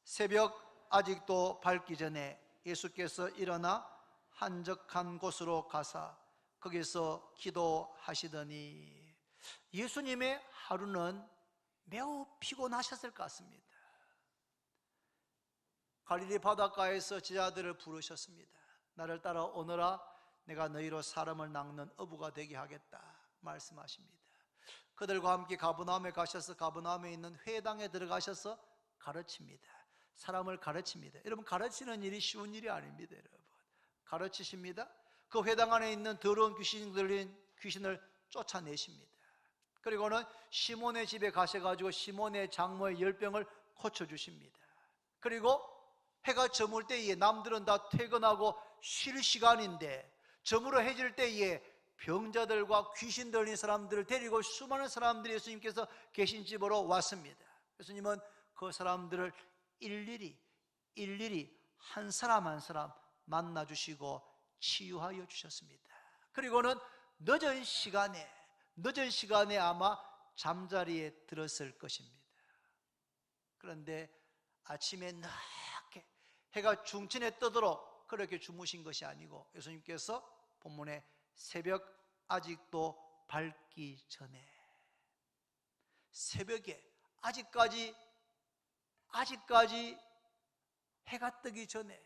새벽 아직도 밝기 전에 예수께서 일어나 한적한 곳으로 가사 거기서 기도하시더니, 예수님의 하루는 매우 피곤하셨을 것 같습니다. 갈릴리 바닷가에서 제자들을 부르셨습니다. 나를 따라 오너라, 내가 너희로 사람을 낚는 어부가 되게 하겠다 말씀하십니다. 그들과 함께 가버나움에 가셔서 가버나움에 있는 회당에 들어가셔서 가르칩니다. 사람을 가르칩니다. 여러분, 가르치는 일이 쉬운 일이 아닙니다. 여러분, 가르치십니다. 그 회당 안에 있는 더러운 귀신을 쫓아내십니다. 그리고는 시몬의 집에 가셔가지고 시몬의 장모의 열병을 고쳐주십니다. 그리고 해가 저물 때에 남들은 다 퇴근하고 쉴 시간인데 저물어 해질 때에 병자들과 귀신 들린 사람들을 데리고 수많은 사람들이 예수님께서 계신 집으로 왔습니다. 예수님은 그 사람들을 일일이 일일이 한 사람 한 사람 만나주시고 치유하여 주셨습니다. 그리고는 늦은 시간에 아마 잠자리에 들었을 것입니다. 그런데 아침에 늦게 해가 중천에 뜨도록 그렇게 주무신 것이 아니고, 예수님께서 본문에 새벽 아직도 밝기 전에, 새벽에 아직까지 해가 뜨기 전에,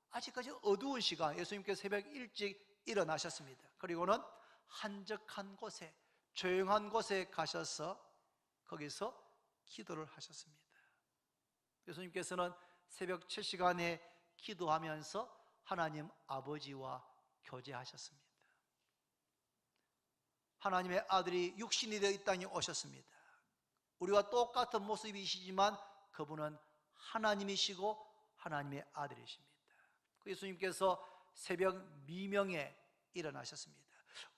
아직까지 어두운 시간, 예수님께서 새벽 일찍 일어나셨습니다. 그리고는 한적한 곳에, 조용한 곳에 가셔서 거기서 기도를 하셨습니다. 예수님께서는 새벽 7시간에 기도하면서 하나님 아버지와 교제하셨습니다. 하나님의 아들이 육신이 되어 이 땅에 오셨습니다. 우리와 똑같은 모습이시지만 그분은 하나님이시고 하나님의 아들이십니다. 예수님께서 새벽 미명에 일어나셨습니다.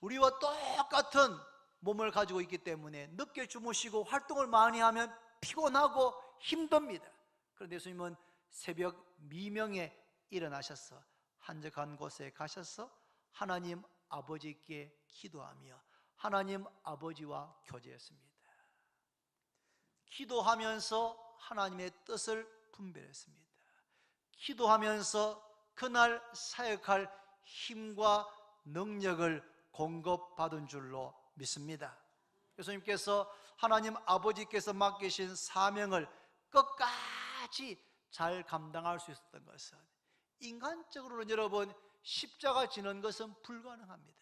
우리와 똑같은 몸을 가지고 있기 때문에 늦게 주무시고 활동을 많이 하면 피곤하고 힘듭니다. 그런데 예수님은 새벽 미명에 일어나셔서 한적한 곳에 가셔서 하나님 아버지께 기도하며 하나님 아버지와 교제했습니다. 기도하면서 하나님의 뜻을 분별했습니다. 기도하면서 그날 사역할 힘과 능력을 공급받은 줄로 믿습니다. 예수님께서 하나님 아버지께서 맡기신 사명을 끝까지 잘 감당할 수 있었던 것은, 인간적으로는 여러분 십자가 지는 것은 불가능합니다.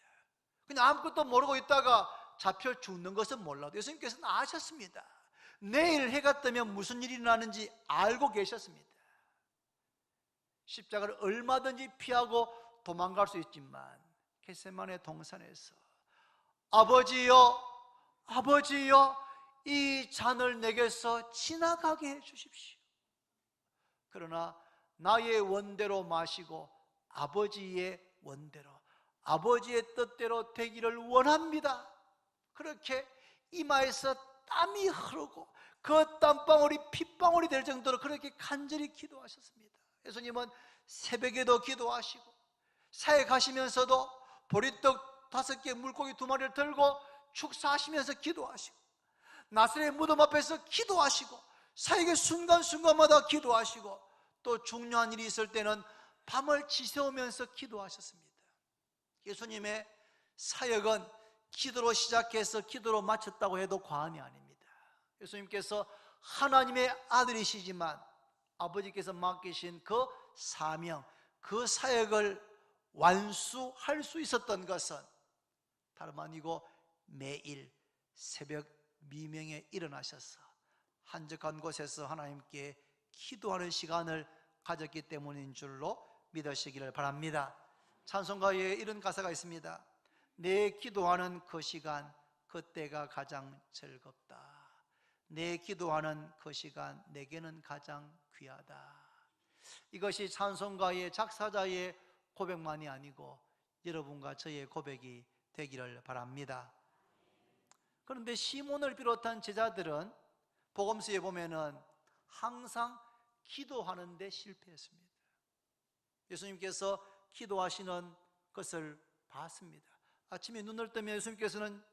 그냥 아무것도 모르고 있다가 잡혀 죽는 것은 몰라도 예수님께서는 아셨습니다. 내일 해가 뜨면 무슨 일이 나는지 알고 계셨습니다. 십자가를 얼마든지 피하고 도망갈 수 있지만 겟세마네 동산에서 아버지여, 아버지여, 이 잔을 내게서 지나가게 해 주십시오. 그러나 나의 원대로 마시고 아버지의 원대로, 아버지의 뜻대로 되기를 원합니다. 그렇게 이마에서 땀이 흐르고 그 땀방울이 핏방울이 될 정도로 그렇게 간절히 기도하셨습니다. 예수님은 새벽에도 기도하시고 사역하시면서도 보리떡 5개 물고기 2마리를 들고 축사하시면서 기도하시고 나사렛 무덤 앞에서 기도하시고 사역의 순간순간마다 기도하시고 또 중요한 일이 있을 때는 밤을 지새우면서 기도하셨습니다. 예수님의 사역은 기도로 시작해서 기도로 마쳤다고 해도 과언이 아닙니다. 예수님께서 하나님의 아들이시지만 아버지께서 맡기신 그 사명, 그 사역을 완수할 수 있었던 것은 다름 아니고 매일 새벽 미명에 일어나셔서 한적한 곳에서 하나님께 기도하는 시간을 가졌기 때문인 줄로 믿으시기를 바랍니다. 찬송가에 이런 가사가 있습니다. 내 기도하는 그 시간, 그때가 가장 즐겁다. 내 기도하는 그 시간, 내게는 가장 귀하다. 이것이 찬송가의 작사자의 고백만이 아니고 여러분과 저의 고백이 되기를 바랍니다. 그런데 시몬을 비롯한 제자들은 복음서에 보면은 항상 기도하는데 실패했습니다. 예수님께서 기도하시는 것을 봤습니다. 아침에 눈을 뜨면 예수님께서는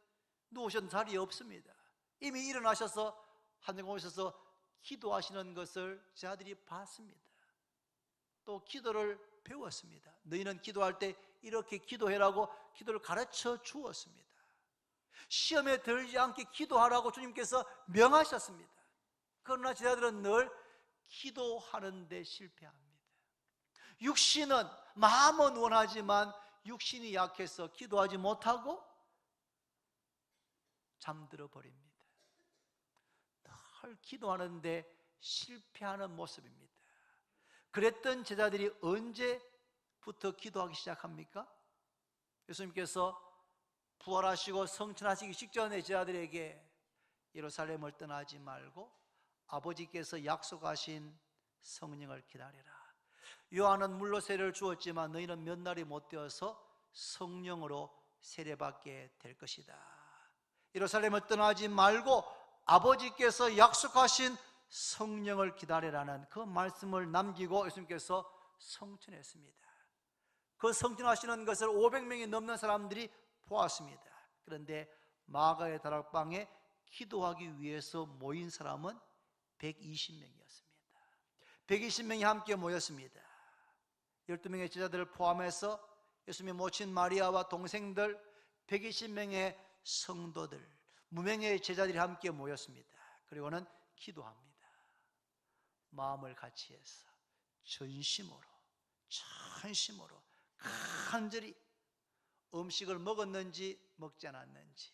누우신 자리에 없습니다. 이미 일어나셔서 하늘에 오셔서 기도하시는 것을 제자들이 봤습니다. 또 기도를 배웠습니다. 너희는 기도할 때 이렇게 기도해라고 기도를 가르쳐 주었습니다. 시험에 들지 않게 기도하라고 주님께서 명하셨습니다. 그러나 제자들은 늘 기도하는 데 실패합니다. 육신은, 마음은 원하지만 육신이 약해서 기도하지 못하고 잠들어 버립니다. 늘 기도하는데 실패하는 모습입니다. 그랬던 제자들이 언제부터 기도하기 시작합니까? 예수님께서 부활하시고 성천하시기 직전에 제자들에게 예루살렘을 떠나지 말고 아버지께서 약속하신 성령을 기다려라. 요한은 물로 세례를 주었지만 너희는 몇 날이 못 되어서 성령으로 세례받게 될 것이다. 예루살렘을 떠나지 말고 아버지께서 약속하신 성령을 기다리라는 그 말씀을 남기고 예수님께서 성천했습니다. 그 성천하시는 것을 500명이 넘는 사람들이 보았습니다. 그런데 마가의 다락방에 기도하기 위해서 모인 사람은 120명이었습니다. 120명이 함께 모였습니다. 12명의 제자들을 포함해서 예수님의 모친 마리아와 동생들 120명의 성도들, 무명의 제자들이 함께 모였습니다. 그리고는 기도합니다. 마음을 같이 해서 전심으로, 전심으로 간절히 음식을 먹었는지 먹지 않았는지,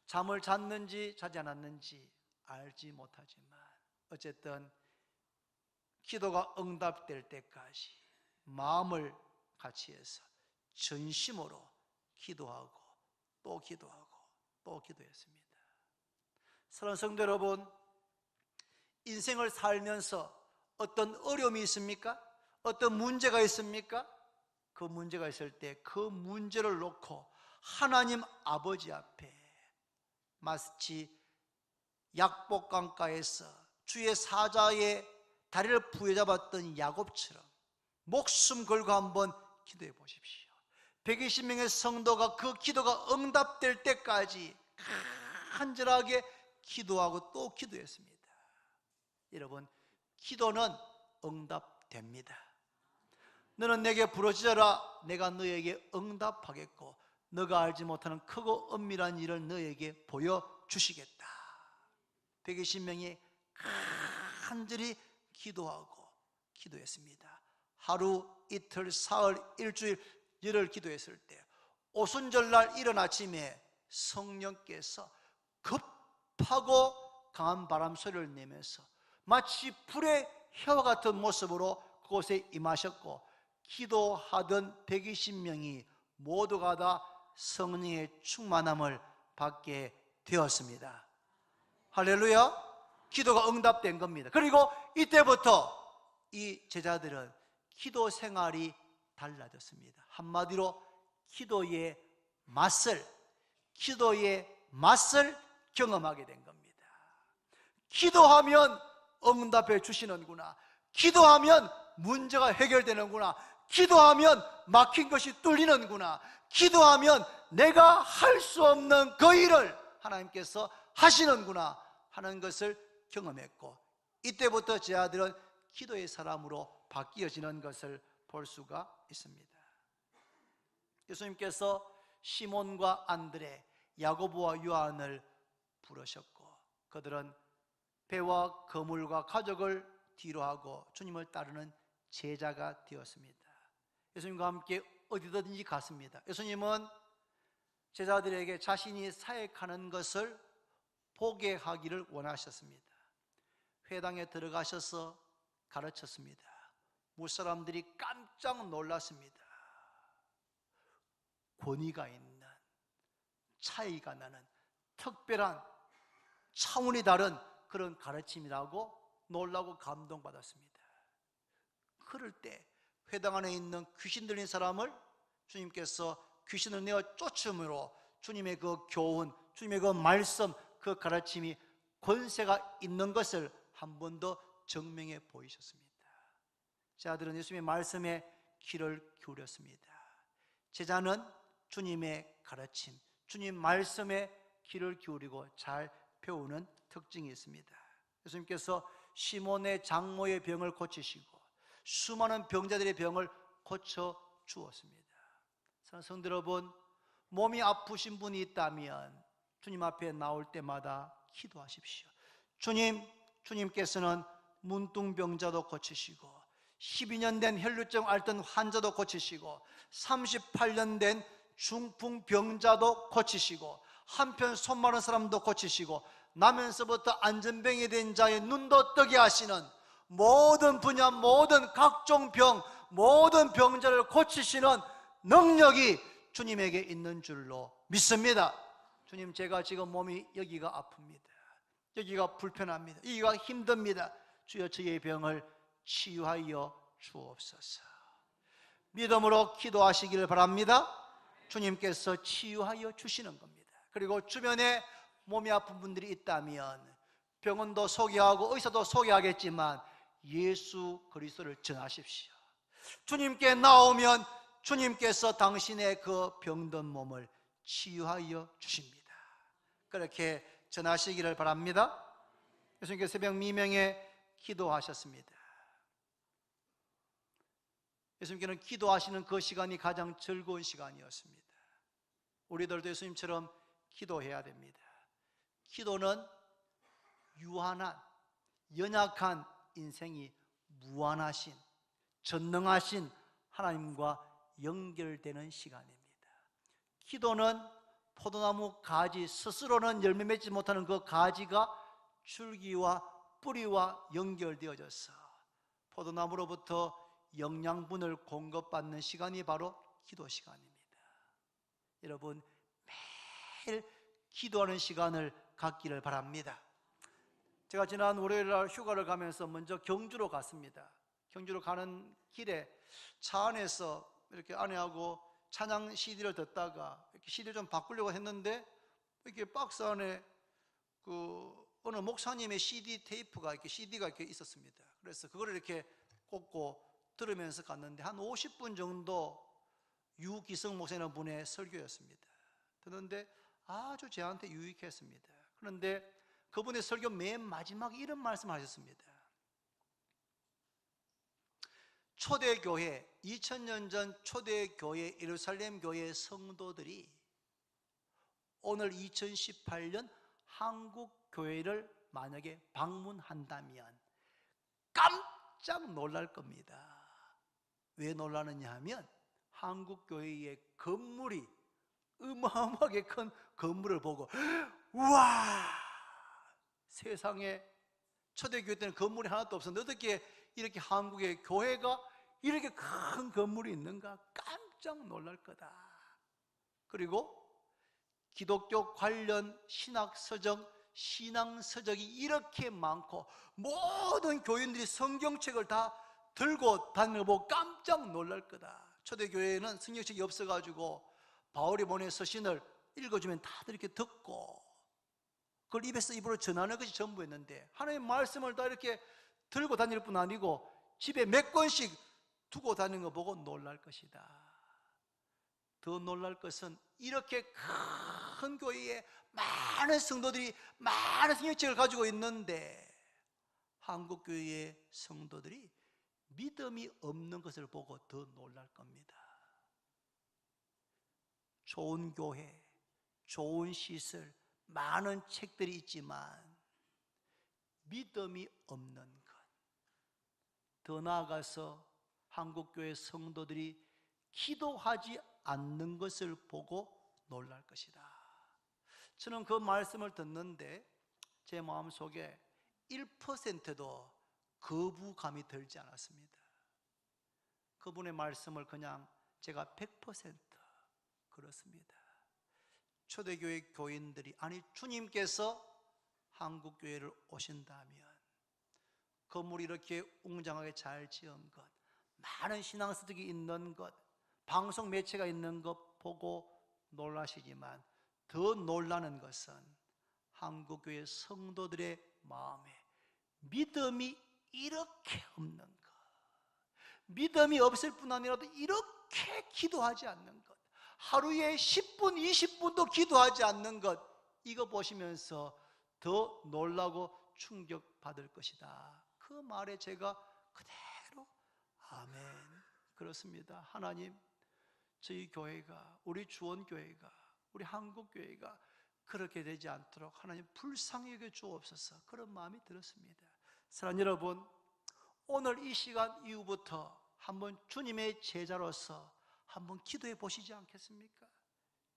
잠을 잤는지 자지 않았는지 알지 못하지만 어쨌든 기도가 응답될 때까지 마음을 같이 해서 전심으로 기도하고 또 기도하고 또 기도했습니다. 사랑하는 성도 여러분, 인생을 살면서 어떤 어려움이 있습니까? 어떤 문제가 있습니까? 그 문제가 있을 때 그 문제를 놓고 하나님 아버지 앞에 마치 약복강가에서 주의 사자의 다리를 부여잡았던 야곱처럼 목숨 걸고 한번 기도해 보십시오. 120명의 성도가 그 기도가 응답될 때까지 간절하게 기도하고 또 기도했습니다. 여러분, 기도는 응답됩니다. 너는 내게 부르짖어라, 내가 너에게 응답하겠고 너가 알지 못하는 크고 엄밀한 일을 너에게 보여주시겠다. 120명이 간절히 기도하고 기도했습니다. 하루, 이틀, 사흘, 일주일, 열흘 기도했을 때 오순절날 이른 아침에 성령께서 급하고 강한 바람 소리를 내면서 마치 불의 혀와 같은 모습으로 그곳에 임하셨고 기도하던 120명이 모두가 다 성령의 충만함을 받게 되었습니다. 할렐루야. 기도가 응답된 겁니다. 그리고 이때부터 이 제자들은 기도 생활이 달라졌습니다. 한마디로 기도의 맛을 경험하게 된 겁니다. 기도하면 응답해 주시는구나, 기도하면 문제가 해결되는구나, 기도하면 막힌 것이 뚫리는구나, 기도하면 내가 할 수 없는 그 일을 하나님께서 하시는구나 하는 것을 경험했고, 이때부터 제 아들은 기도의 사람으로 바뀌어지는 것을 볼 수가 있습니다. 예수님께서 시몬과 안드레, 야고보와 요한을 부르셨고 그들은 배와 거물과 가족을 뒤로하고 주님을 따르는 제자가 되었습니다. 예수님과 함께 어디든지 갔습니다. 예수님은 제자들에게 자신이 사역하는 것을 보게 하기를 원하셨습니다. 회당에 들어가셔서 가르쳤습니다. 무사람들이 깜짝 놀랐습니다. 권위가 있는, 차이가 나는 특별한 차원이 다른 그런 가르침이라고 놀라고 감동받았습니다. 그럴 때 회당 안에 있는 귀신 들린 사람을 주님께서 귀신을 내어 쫓음으로 주님의 그 교훈, 주님의 그 말씀, 그 가르침이 권세가 있는 것을 한 번 더 증명해 보이셨습니다. 제자들은 예수님의 말씀에 귀를 기울였습니다. 제자는 주님의 가르침, 주님 말씀에 귀를 기울이고 잘 배우는 특징이 있습니다. 예수님께서 시몬의 장모의 병을 고치시고 수많은 병자들의 병을 고쳐 주었습니다. 성도 여러분, 몸이 아프신 분이 있다면 주님 앞에 나올 때마다 기도하십시오. 주님께서는 문둥병자도 고치시고 12년 된 혈루증 앓던 환자도 고치시고 38년 된 중풍병자도 고치시고 한편 손 마른 사람도 고치시고 나면서부터 안전병이 된 자의 눈도 뜨게 하시는 모든 분야, 모든 각종 병, 모든 병자를 고치시는 능력이 주님에게 있는 줄로 믿습니다. 주님, 제가 지금 몸이 여기가 아픕니다. 여기가 불편합니다. 여기가 힘듭니다. 주여, 저의 병을 치유하여 주옵소서. 믿음으로 기도하시길 바랍니다. 주님께서 치유하여 주시는 겁니다. 그리고 주변에 몸이 아픈 분들이 있다면 병원도 소개하고 의사도 소개하겠지만 예수 그리스도를 전하십시오. 주님께 나오면 주님께서 당신의 그 병든 몸을 치유하여 주십니다. 그렇게 전하시기를 바랍니다. 예수님께서 새벽 미명에 기도하셨습니다. 예수님께는 기도하시는 그 시간이 가장 즐거운 시간이었습니다. 우리들도 예수님처럼 기도해야 됩니다. 기도는 유한한, 연약한 인생이 무한하신, 전능하신 하나님과 연결되는 시간입니다. 기도는 포도나무 가지, 스스로는 열매 맺지 못하는 그 가지가 줄기와 뿌리와 연결되어져서 포도나무로부터 영양분을 공급받는 시간이 바로 기도 시간입니다. 여러분, 매일 기도하는 시간을 갖기를 바랍니다. 제가 지난 월요일날 휴가를 가면서 먼저 경주로 갔습니다. 경주로 가는 길에 차 안에서 이렇게 아내하고 찬양 CD를 듣다가 이렇게 CD를 좀 바꾸려고 했는데 이렇게 박스 안에 어느 목사님의 CD 테이프가 CD가 이렇게 있었습니다. 그래서 그걸 이렇게 꽂고 들으면서 갔는데 한 50분 정도 유기성 목사님 분의 설교였습니다. 듣는데 아주 저한테 유익했습니다. 그런데 그분의 설교 맨 마지막에 이런 말씀을 하셨습니다. 초대교회, 2000년 전 초대교회 예루살렘 교회 성도들이 오늘 2018년 한국교회를 만약에 방문한다면 깜짝 놀랄 겁니다. 왜 놀라느냐 하면 한국교회의 건물이 어마어마하게 큰 건물을 보고 우와, 세상에 초대교회 때는 건물이 하나도 없었는데 어떻게 이렇게 한국의 교회가 이렇게 큰 건물이 있는가 깜짝 놀랄 거다. 그리고 기독교 관련 신학서적, 신앙서적이 이렇게 많고 모든 교인들이 성경책을 다 들고 다니는 거 보고 깜짝 놀랄 거다. 초대교회에는 성경책이 없어가지고 바울이 보낸 서신을 읽어주면 다들 이렇게 듣고 그걸 입에서 입으로 전하는 것이 전부였는데 하나님의 말씀을 다 이렇게 들고 다닐 뿐 아니고 집에 몇 권씩 두고 다니는 거 보고 놀랄 것이다. 더 놀랄 것은 이렇게 큰 교회에 많은 성도들이 많은 성경책을 가지고 있는데 한국교회의 성도들이 믿음이 없는 것을 보고 더 놀랄 겁니다. 좋은 교회, 좋은 시설, 많은 책들이 있지만 믿음이 없는 것, 더 나아가서 한국교회 성도들이 기도하지 않는 것을 보고 놀랄 것이다. 저는 그 말씀을 듣는데 제 마음속에 1%도 거부감이 들지 않았습니다. 그분의 말씀을 그냥 제가 100% 그렇습니다. 초대교회 교인들이, 아니 주님께서 한국교회를 오신다면 건물이 이렇게 웅장하게 잘 지은 것, 많은 신앙서적이 있는 것, 방송 매체가 있는 것 보고 놀라시지만 더 놀라는 것은 한국교회 성도들의 마음에 믿음이 이렇게 없는 것, 믿음이 없을 뿐 아니라도 이렇게 기도하지 않는 것, 하루에 10분, 20분도 기도하지 않는 것, 이거 보시면서 더 놀라고 충격받을 것이다. 그 말에 제가 그대로 아멘, 그렇습니다. 하나님, 저희 교회가, 우리 주원교회가, 우리 한국교회가 그렇게 되지 않도록 하나님 불쌍히 여겨 주옵소서, 그런 마음이 들었습니다. 사랑하는 여러분, 오늘 이 시간 이후부터 한번 주님의 제자로서 한번 기도해 보시지 않겠습니까?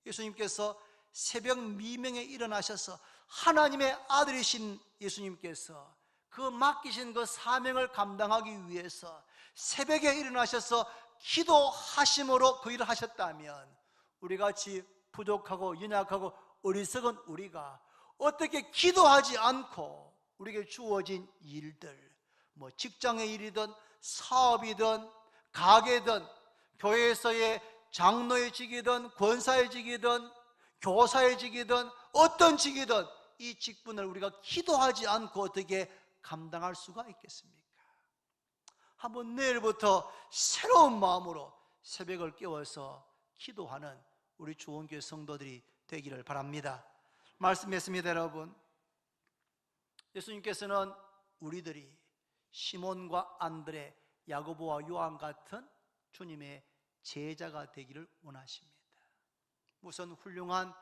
예수님께서 새벽 미명에 일어나셔서 하나님의 아들이신 예수님께서 그 맡기신 그 사명을 감당하기 위해서 새벽에 일어나셔서 기도하심으로 그 일을 하셨다면 우리같이 부족하고 연약하고 어리석은 우리가 어떻게 기도하지 않고 우리에게 주어진 일들, 뭐 직장의 일이든 사업이든 가게든 교회에서의 장로의 직이든 권사의 직이든 교사의 직이든 어떤 직이든 이 직분을 우리가 기도하지 않고 어떻게 감당할 수가 있겠습니까? 한번 내일부터 새로운 마음으로 새벽을 깨워서 기도하는 우리 주원교회 성도들이 되기를 바랍니다. 말씀했습니다. 여러분, 예수님께서는 우리들이 시몬과 안드레, 야고보와 요한 같은 주님의 제자가 되기를 원하십니다. 무슨 훌륭한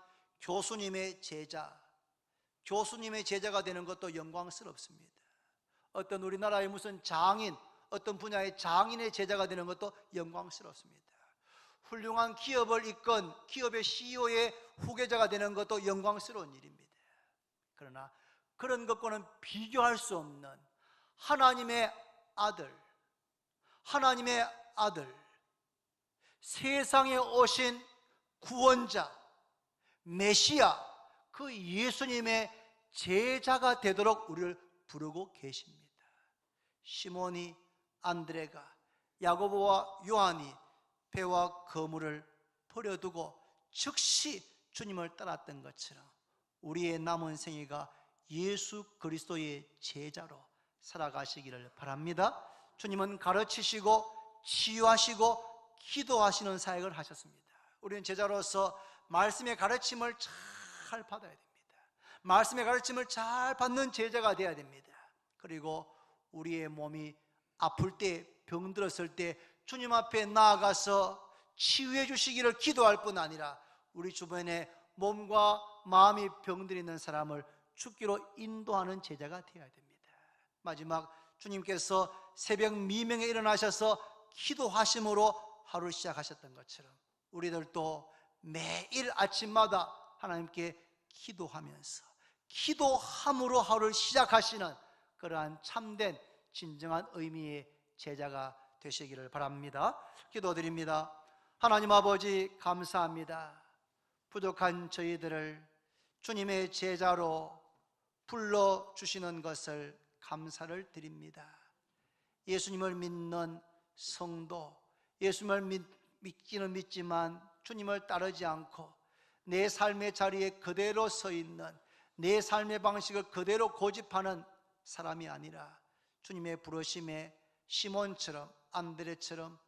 교수님의 제자가 되는 것도 영광스럽습니다. 어떤 우리나라의 무슨 장인, 어떤 분야의 장인의 제자가 되는 것도 영광스럽습니다. 훌륭한 기업을 이끈 기업의 CEO의 후계자가 되는 것도 영광스러운 일입니다. 그러나 그런 것과는 비교할 수 없는 하나님의 아들, 세상에 오신 구원자, 메시아, 그 예수님의 제자가 되도록 우리를 부르고 계십니다. 시몬이, 안드레가, 야고보와 요한이 배와 거물을 버려두고 즉시 주님을 따랐던 것처럼 우리의 남은 생애가 예수 그리스도의 제자로 살아가시기를 바랍니다. 주님은 가르치시고 치유하시고 기도하시는 사역을 하셨습니다. 우리는 제자로서 말씀의 가르침을 잘 받아야 됩니다. 말씀의 가르침을 잘 받는 제자가 되어야 됩니다. 그리고 우리의 몸이 아플 때, 병들었을 때 주님 앞에 나아가서 치유해 주시기를 기도할 뿐 아니라 우리 주변에 몸과 마음이 병들어 있는 사람을 죽기로 인도하는 제자가 되어야 됩니다. 마지막, 주님께서 새벽 미명에 일어나셔서 기도하심으로 하루를 시작하셨던 것처럼 우리들도 매일 아침마다 하나님께 기도하면서 기도함으로 하루를 시작하시는 그러한 참된 진정한 의미의 제자가 되시기를 바랍니다. 기도드립니다. 하나님 아버지, 감사합니다. 부족한 저희들을 주님의 제자로 불러주시는 것을 감사를 드립니다. 예수님을 믿는 성도, 예수님을 믿기는 믿지만 주님을 따르지 않고 내 삶의 자리에 그대로 서 있는, 내 삶의 방식을 그대로 고집하는 사람이 아니라 주님의 부르심에 시몬처럼, 안드레처럼,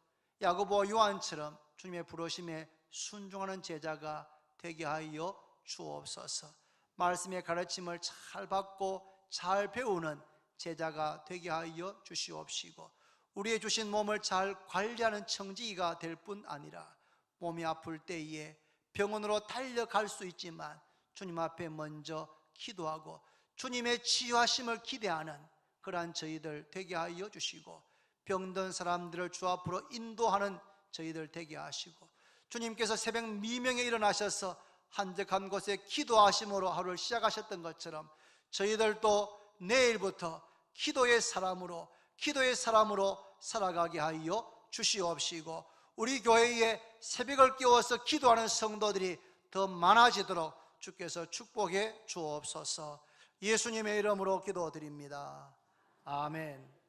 야고보와 요한처럼 주님의 부르심에 순종하는 제자가 되게 하여 주옵소서. 말씀의 가르침을 잘 받고 잘 배우는 제자가 되게 하여 주시옵시고, 우리의 주신 몸을 잘 관리하는 청지기가 될 뿐 아니라 몸이 아플 때에 병원으로 달려갈 수 있지만 주님 앞에 먼저 기도하고 주님의 치유하심을 기대하는 그러한 저희들 되게 하여 주시고, 병든 사람들을 주 앞으로 인도하는 저희들 되게 하시고, 주님께서 새벽 미명에 일어나셔서 한적한 곳에 기도하심으로 하루를 시작하셨던 것처럼 저희들도 내일부터 기도의 사람으로 살아가게 하여 주시옵시고, 우리 교회에 새벽을 깨워서 기도하는 성도들이 더 많아지도록 주께서 축복해 주옵소서. 예수님의 이름으로 기도드립니다. 아멘.